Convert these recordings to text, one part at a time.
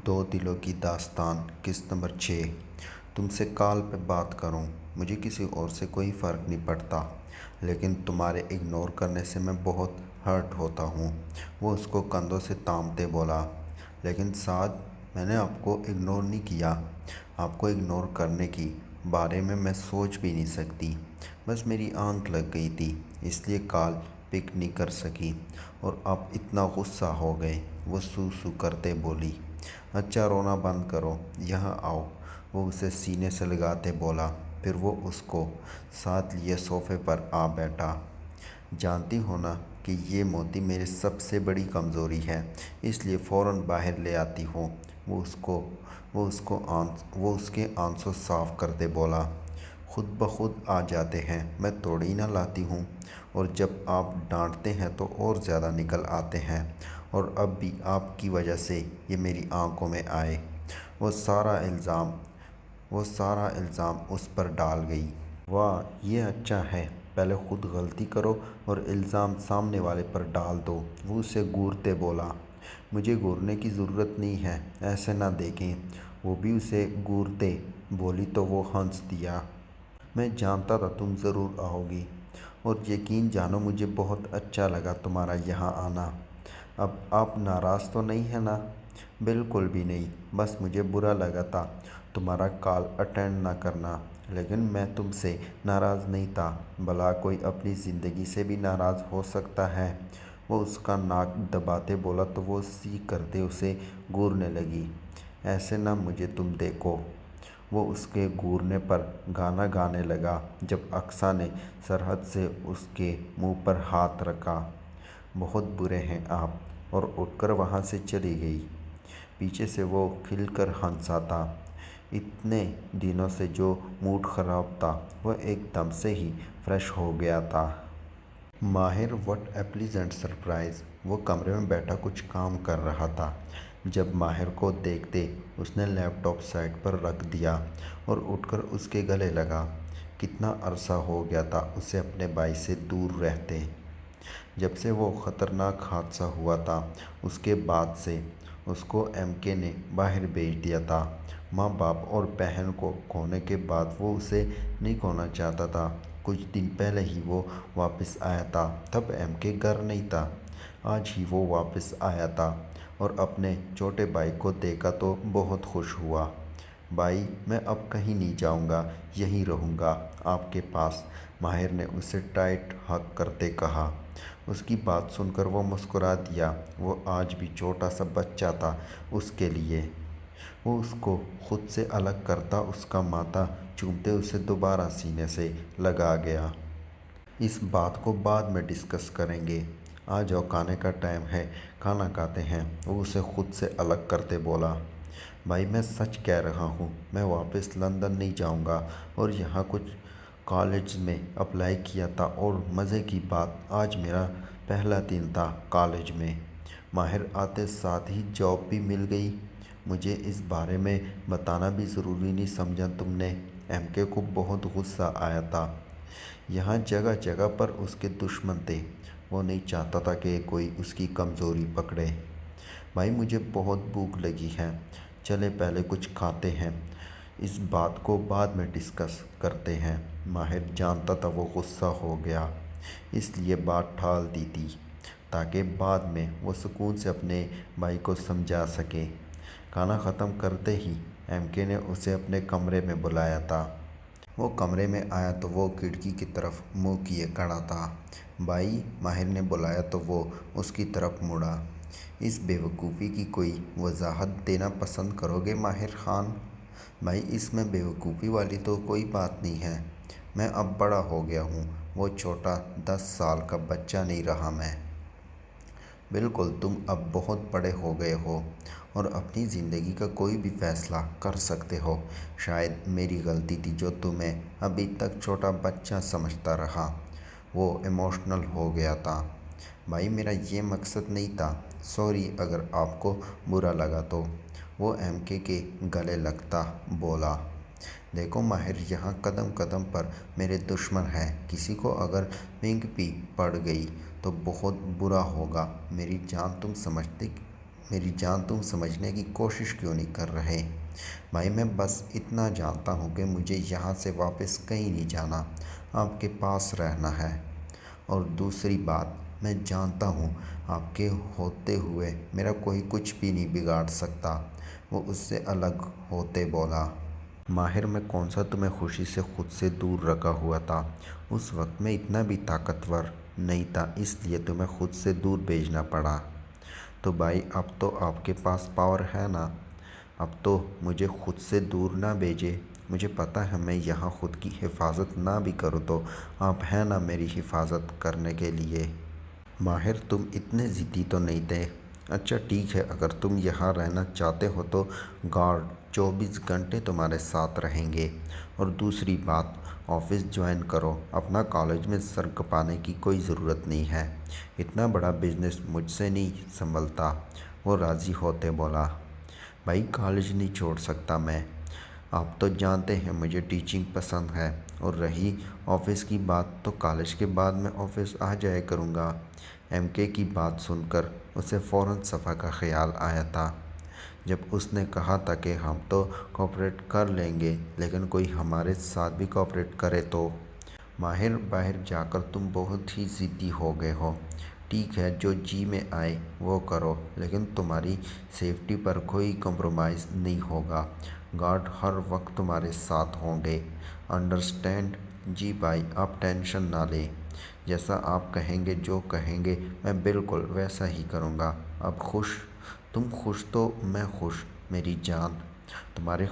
دو دلوں کی داستان قسط نمبر 6۔ تم سے کال پہ بات کروں، مجھے کسی اور سے کوئی فرق نہیں پڑتا، لیکن تمہارے اگنور کرنے سے میں بہت ہرٹ ہوتا ہوں۔ وہ اس کو کندھوں سے تامتے بولا۔ لیکن سعد، میں نے آپ کو اگنور نہیں کیا۔ آپ کو اگنور کرنے کی بارے میں سوچ بھی نہیں سکتی۔ بس میری آنکھ لگ گئی تھی، اس لیے کال پک نہیں کر سکی اور آپ اتنا غصہ ہو گئے۔ وہ سو سو کرتے بولی۔ اچھا رونا بند کرو، یہاں آؤ، وہ اسے سینے سے لگاتے بولا۔ پھر وہ اس کو ساتھ لیے صوفے پر آ بیٹھا۔ جانتی ہو نا کہ یہ موتی میری سب سے بڑی کمزوری ہے، اس لیے فوراً باہر لے آتی ہوں۔ وہ اس کے آنسو صاف کرتے بولا۔ خود بخود آ جاتے ہیں، میں توڑی نہ لاتی ہوں، اور جب آپ ڈانٹتے ہیں تو اور زیادہ نکل آتے ہیں، اور اب بھی آپ کی وجہ سے یہ میری آنکھوں میں آئے۔ وہ سارا الزام اس پر ڈال گئی۔ واہ، یہ اچھا ہے، پہلے خود غلطی کرو اور الزام سامنے والے پر ڈال دو۔ وہ اسے گھورتے بولا۔ مجھے گھورنے کی ضرورت نہیں ہے، ایسے نہ دیکھیں۔ وہ بھی اسے گھورتے بولی تو وہ ہنس دیا۔ میں جانتا تھا تم ضرور آؤ گی، اور یقین جانو مجھے بہت اچھا لگا تمہارا یہاں آنا۔ اب آپ ناراض تو نہیں ہیں نا؟ بالکل بھی نہیں، بس مجھے برا لگا تھا تمہارا کال اٹینڈ نہ کرنا، لیکن میں تم سے ناراض نہیں تھا۔ بھلا کوئی اپنی زندگی سے بھی ناراض ہو سکتا ہے؟ وہ اس کا ناک دباتے بولا تو وہ سیکھ کرتے اسے گھورنے لگی۔ ایسے نہ مجھے تم دیکھو۔ وہ اس کے گھورنے پر گانا گانے لگا جب اقصیٰ نے سرحد سے اس کے منہ پر ہاتھ رکھا۔ بہت برے ہیں آپ، اور اٹھ کر وہاں سے چلی گئی۔ پیچھے سے وہ کھل کر ہنسا تھا۔ اتنے دنوں سے جو موڈ خراب تھا وہ ایک دم سے ہی فریش ہو گیا تھا۔ ماہر، واٹ اے پلیزنٹ سرپرائز! وہ کمرے میں بیٹھا کچھ کام کر رہا تھا۔ جب ماہر کو دیکھتے اس نے لیپ ٹاپ سائیڈ پر رکھ دیا اور اٹھ کر اس کے گلے لگا۔ کتنا عرصہ ہو گیا تھا اسے اپنے بھائی سے دور رہتے۔ جب سے وہ خطرناک حادثہ ہوا تھا، اس کے بعد سے اس کو ایم کے نے باہر بھیج دیا تھا۔ ماں باپ اور بہن کو کھونے کے بعد وہ اسے نہیں کھونا چاہتا تھا۔ کچھ دن پہلے ہی وہ واپس آیا تھا، تب ایم کے گھر نہیں تھا۔ آج ہی وہ واپس آیا تھا اور اپنے چھوٹے بھائی کو دیکھا تو بہت خوش ہوا۔ بھائی، میں اب کہیں نہیں جاؤں گا، یہیں رہوں گا آپ کے پاس، ماہر نے اسے ٹائٹ ہگ کرتے کہا۔ اس کی بات سن کر وہ مسکرا دیا۔ وہ آج بھی چھوٹا سا بچہ تھا اس کے لیے۔ وہ اس کو خود سے الگ کرتا، اس کا ماتھا چومتے اسے دوبارہ سینے سے لگا گیا۔ اس بات کو بعد میں ڈسکس کریں گے، آ جاؤ کھانے کا ٹائم ہے، کھانا کھاتے ہیں، وہ اسے خود سے الگ کرتے بولا۔ بھائی، میں سچ کہہ رہا ہوں، میں واپس لندن نہیں جاؤں گا، اور یہاں کچھ کالجز میں اپلائی کیا تھا، اور مزے کی بات آج میرا پہلا دن تھا کالج میں۔ ماہر آتے ساتھ ہی جاب بھی مل گئی۔ مجھے اس بارے میں بتانا بھی ضروری نہیں سمجھا تم نے؟ ایم کے کو بہت غصہ آیا تھا۔ یہاں جگہ جگہ پر اس کے دشمن تھے، وہ نہیں چاہتا تھا کہ کوئی اس کی کمزوری پکڑے۔ بھائی، مجھے بہت بھوک لگی ہے، چلے پہلے کچھ کھاتے ہیں، اس بات کو بعد میں ڈسکس کرتے ہیں۔ ماہر جانتا تھا وہ غصہ ہو گیا، اس لیے بات ٹال دی تھی تاکہ بعد میں وہ سکون سے اپنے بھائی کو سمجھا سکے۔ کھانا ختم کرتے ہی ایم کے نے اسے اپنے کمرے میں بلایا تھا۔ وہ کمرے میں آیا تو وہ کھڑکی کی طرف منہ کیے کھڑا تھا۔ بھائی، ماہر نے بلایا تو وہ اس کی طرف مڑا۔ اس بے وقوفی کی کوئی وضاحت دینا پسند کرو گے ماہر خان؟ بھائی، اس میں بے وقوفی والی تو کوئی بات نہیں ہے، میں اب بڑا ہو گیا ہوں، وہ چھوٹا 10 سال کا بچہ نہیں رہا میں۔ بالکل، تم اب بہت بڑے ہو گئے ہو اور اپنی زندگی کا کوئی بھی فیصلہ کر سکتے ہو۔ شاید میری غلطی تھی جو تمہیں ابھی تک چھوٹا بچہ سمجھتا رہا۔ وہ ایموشنل ہو گیا تھا۔ بھائی، میرا یہ مقصد نہیں تھا، سوری اگر آپ کو برا لگا تو، وہ ایم کے گلے لگتا بولا۔ دیکھو ماہر، یہاں قدم قدم پر میرے دشمن ہیں، کسی کو اگر پنک بھی پڑ گئی تو بہت برا ہوگا۔ میری جان، تم میری جان تم سمجھنے کی کوشش کیوں نہیں کر رہے؟ بھائی میں بس اتنا جانتا ہوں کہ مجھے یہاں سے واپس کہیں نہیں جانا، آپ کے پاس رہنا ہے۔ اور دوسری بات میں جانتا ہوں آپ کے ہوتے ہوئے میرا کوئی کچھ بھی نہیں بگاڑ سکتا، وہ اس سے الگ ہوتے بولا۔ ماہر میں کون سا تمہیں خوشی سے خود سے دور رکھا ہوا تھا؟ اس وقت میں اتنا بھی طاقتور نہیں تھا، اس لیے تمہیں خود سے دور بھیجنا پڑا۔ تو بھائی اب تو آپ کے پاس پاور ہے نا، اب تو مجھے خود سے دور نہ بھیجے۔ مجھے پتہ ہے میں یہاں خود کی حفاظت نہ بھی کروں تو آپ ہیں نا میری حفاظت کرنے کے لیے۔ ماہر تم اتنے ضدی تو نہیں تھے۔ اچھا ٹھیک ہے، اگر تم یہاں رہنا چاہتے ہو تو گارڈ 24 گھنٹے تمہارے ساتھ رہیں گے۔ اور دوسری بات، آفس جوائن کرو، اپنا کالج میں سر کھپانے کی کوئی ضرورت نہیں ہے، اتنا بڑا بزنس مجھ سے نہیں سنبھلتا۔ وہ راضی ہوتے بولا، بھائی کالج نہیں چھوڑ سکتا میں، آپ تو جانتے ہیں مجھے ٹیچنگ پسند ہے، اور رہی آفس کی بات تو کالج کے بعد میں آفس آ جایا کروں گا۔ ایم کے کی بات سن کر اسے فوراً صفا کا خیال آیا تھا، جب اس نے کہا تھا کہ ہم تو کوآپریٹ کر لیں گے لیکن کوئی ہمارے ساتھ بھی کوآپریٹ کرے تو۔ ماہر باہر جا کر تم بہت ہی ضدی ہو گئے ہو۔ ٹھیک ہے جو جی میں آئے وہ کرو، لیکن تمہاری سیفٹی پر کوئی کمپرومائز نہیں ہوگا، گارڈ ہر وقت تمہارے ساتھ ہوں گے، انڈرسٹینڈ؟ جی بھائی آپ ٹینشن نہ لیں، جیسا آپ کہیں گے، جو کہیں گے میں بالکل ویسا ہی کروں گا۔ اب خوش؟ تم خوش تو میں خوش میری جان، تمہاری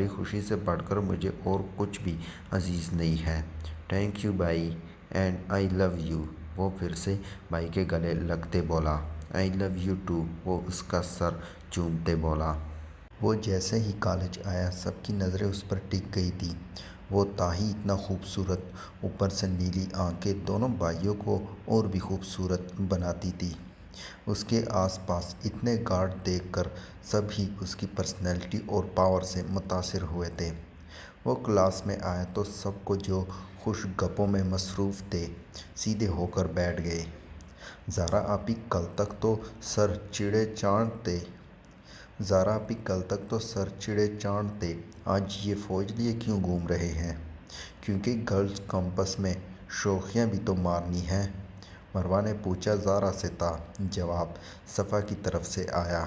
خوشی سے بڑھ کر مجھے اور کچھ بھی عزیز نہیں ہے۔ تھینک یو بھائی، اینڈ آئی لو یو، وہ پھر سے بھائی کے گلے لگتے بولا۔ آئی لو یو ٹو، وہ اس کا سر چومتے بولا۔ وہ جیسے ہی کالج آیا سب کی نظریں اس پر ٹک گئی تھیں، وہ تھا ہی اتنا خوبصورت، اوپر سے نیلی آنکھیں دونوں بھائیوں کو اور بھی خوبصورت بناتی تھیں۔ اس کے آس پاس اتنے گارڈ دیکھ کر سب ہی اس کی پرسنالٹی اور پاور سے متاثر ہوئے تھے۔ وہ کلاس میں آیا تو سب کو جو خوش گپوں میں مصروف تھے سیدھے ہو کر بیٹھ گئے۔ زارا آپی کل تک تو سر چڑھے چاند تھے، آج یہ فوج لیے کیوں گھوم رہے ہیں؟ کیونکہ گرلز کیمپس میں شوخیاں بھی تو مارنی ہیں، مروہ نے پوچھا۔ زارا سے تھا جواب صفا کی طرف سے آیا۔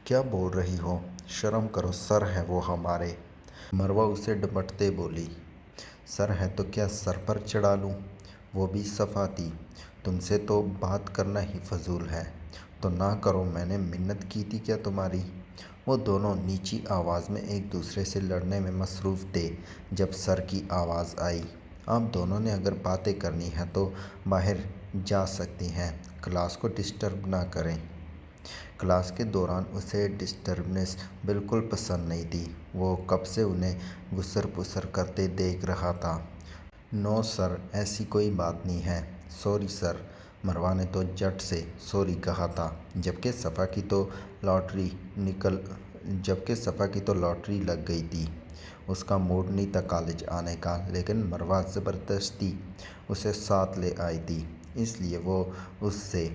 کیا بول رہی ہو، شرم کرو، سر ہیں وہ ہمارے۔ مروہ اسے ڈپٹتے بولی، سر ہے تو کیا سر پر چڑھا لوں؟ وہ بھی صفا تھی، تم سے تو بات کرنا ہی فضول ہے، تو نہ کرو، میں نے منت کی تھی کیا تمہاری؟ وہ دونوں نیچی آواز میں ایک دوسرے سے لڑنے میں مصروف تھے، جب سر کی آواز آئی، آپ دونوں نے اگر باتیں کرنی ہیں تو باہر جا سکتی ہیں، کلاس کو ڈسٹرب نہ کریں۔ کلاس کے دوران اسے ڈسٹربنس بالکل پسند نہیں تھی، وہ کب سے انہیں گسر پسر کرتے دیکھ رہا تھا۔ نو سر، ایسی کوئی بات نہیں ہے، سوری سر، مروہ نے تو جھٹ سے سوری کہا تھا، جبکہ صفا کی تو لاٹری لگ گئی تھی، اس کا موڈ نہیں تھا کالج آنے کا، لیکن مروہ زبردستی اسے ساتھ لے آئی تھی، اس لیے وہ اس سے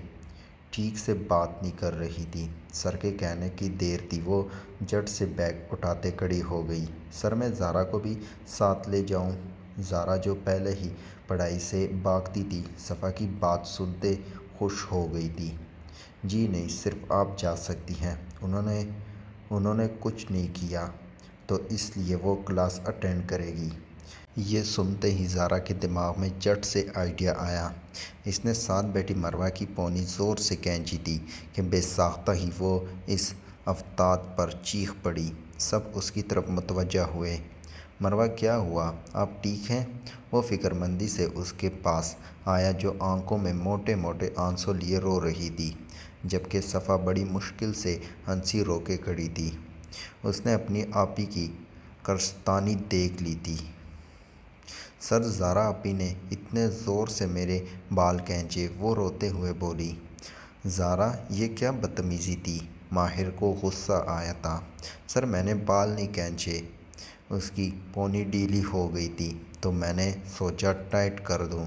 ٹھیک سے بات نہیں کر رہی تھی۔ سر کے کہنے کی دیر تھی، وہ جھٹ سے بیگ اٹھاتے کھڑی ہو گئی۔ سر میں زارا کو بھی ساتھ لے جاؤں؟ زارا جو پہلے ہی پڑھائی سے بھاگتی تھی، صفا کی بات سنتے خوش ہو گئی تھی۔ جی نہیں، صرف آپ جا سکتی ہیں، انہوں نے کچھ نہیں کیا تو اس لیے وہ کلاس اٹینڈ کرے گی۔ یہ سنتے ہی زارا کے دماغ میں جھٹ سے آئیڈیا آیا، اس نے ساتھ بیٹھی مروہ کی پونی زور سے کھینچی تھی کہ بے ساختہ ہی وہ اس افتاد پر چیخ پڑی۔ سب اس کی طرف متوجہ ہوئے۔ مروہ کیا ہوا، آپ ٹھیک ہیں؟ وہ فکر مندی سے اس کے پاس آیا جو آنکھوں میں موٹے موٹے آنسو لیے رو رہی تھی، جبکہ صفا بڑی مشکل سے ہنسی روکے کھڑی تھی، اس نے اپنی آپی کی کرستانی دیکھ لی تھی۔ سر زارا آپی نے اتنے زور سے میرے بال کھینچے، وہ روتے ہوئے بولی۔ زارا یہ کیا بدتمیزی تھی، ماہر کو غصہ آیا تھا۔ سر میں نے بال نہیں کھینچے، اس کی پونی ڈھیلی ہو گئی تھی تو میں نے سوچا ٹائٹ کر دوں۔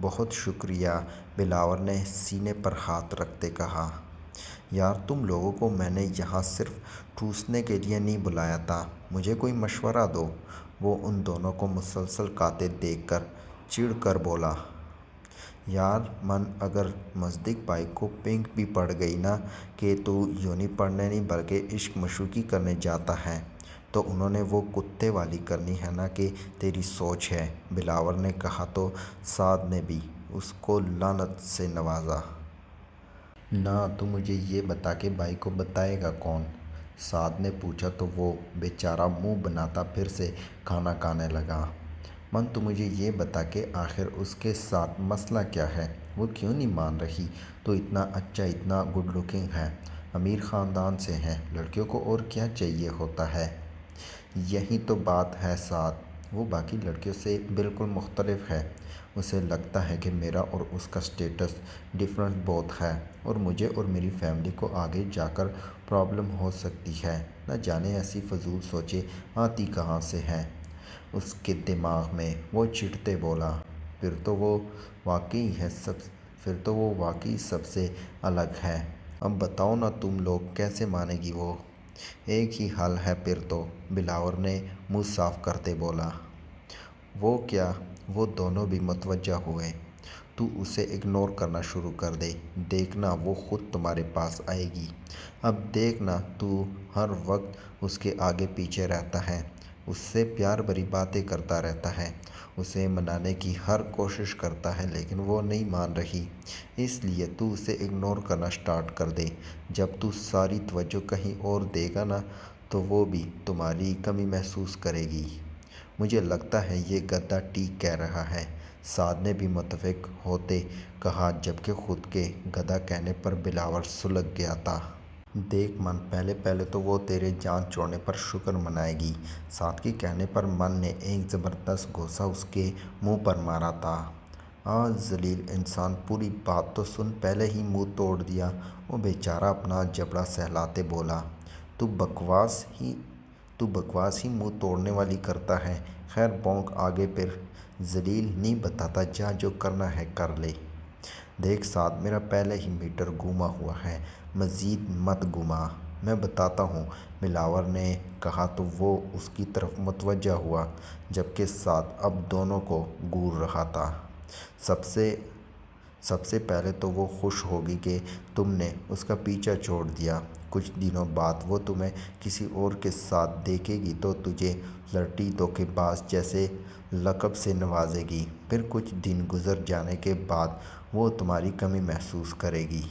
بہت شکریہ، بلاور نے سینے پر ہاتھ رکھتے کہا۔ یار تم لوگوں کو میں نے یہاں صرف ٹھوسنے کے لیے نہیں بلایا تھا، مجھے کوئی مشورہ دو۔ وہ ان دونوں کو مسلسل کاتے دیکھ کر چڑ کر بولا۔ یار من اگر مصدق بھائی کو پینک بھی پڑ گئی نا کہ تو یونی پڑھنے نہیں بلکہ عشق مشوقی کرنے جاتا ہے تو انہوں نے وہ کتے والی کرنی ہے نا کہ تیری سوچ ہے، بلاور نے کہا تو سعد نے بھی اس کو لعنت سے نوازا۔ نہ تو مجھے یہ بتا کہ بھائی کو بتائے گا کون؟ سعد نے پوچھا تو وہ بیچارہ منہ بناتا پھر سے کھانا کھانے لگا۔ من تو مجھے یہ بتا کہ آخر اس کے ساتھ مسئلہ کیا ہے، وہ کیوں نہیں مان رہی؟ تو اتنا اچھا، اتنا گڈ لکنگ ہے، امیر خاندان سے ہے، لڑکیوں کو اور کیا چاہیے ہوتا ہے؟ یہی تو بات ہے سعد، وہ باقی لڑکیوں سے بالکل مختلف ہے، اسے لگتا ہے کہ میرا اور اس کا سٹیٹس ڈیفرنٹ بہت ہے اور مجھے اور میری فیملی کو آگے جا کر پرابلم ہو سکتی ہے، نہ جانے ایسی فضول سوچیں آتی کہاں سے ہیں اس کے دماغ میں۔ وہ چڑھتے بولا، پھر تو وہ واقعی سب سے الگ ہے، اب بتاؤ نا تم لوگ کیسے مانے گی وہ؟ ایک ہی حل ہے پھر تو، بلاور نے منہ صاف کرتے بولا۔ وہ کیا؟ وہ دونوں بھی متوجہ ہوئے۔ تو اسے اگنور کرنا شروع کر دے، دیکھنا وہ خود تمہارے پاس آئے گی۔ اب دیکھنا تو ہر وقت اس کے آگے پیچھے رہتا ہے، اس سے پیار بھری باتیں کرتا رہتا ہے، اسے منانے کی ہر کوشش کرتا ہے لیکن وہ نہیں مان رہی، اس لیے تو اسے اگنور کرنا سٹارٹ کر دے۔ جب تو ساری توجہ کہیں اور دے گا نا تو وہ بھی تمہاری کمی محسوس کرے گی۔ مجھے لگتا ہے یہ گدھا ٹھیک کہہ رہا ہے، سعد نے بھی متفق ہوتے کہا جبکہ خود کے گدھا کہنے پر بلاور سلگ گیا تھا۔ دیکھ من، پہلے تو وہ تیرے جان چھوڑنے پر شکر منائے گی۔ سعد کے کہنے پر من نے ایک زبردست گھونسا اس کے منہ پر مارا تھا۔ ذلیل انسان، پوری بات تو سن، پہلے ہی منہ توڑ دیا، وہ بیچارہ اپنا جبڑا سہلاتے بولا۔ تو بکواس ہی منہ توڑنے والی کرتا ہے، خیر بھونک آگے پھر، ذلیل نہیں بتاتا، جا جو کرنا ہے کر لے۔ دیکھ سعد، میرا پہلے ہی میٹر گھوما ہوا ہے، مزید مت گھما، میں بتاتا ہوں، بلاور نے کہا تو وہ اس کی طرف متوجہ ہوا جبکہ سعد اب دونوں کو گھور رہا تھا۔ سب سے پہلے تو وہ خوش ہوگی کہ تم نے اس کا پیچھا چھوڑ دیا، کچھ دنوں بعد وہ تمہیں کسی اور کے ساتھ دیکھے گی تو تجھے فلرٹی دھوکے باز جیسے لقب سے نوازے گی، پھر کچھ دن گزر جانے کے بعد وہ تمہاری کمی محسوس کرے گی۔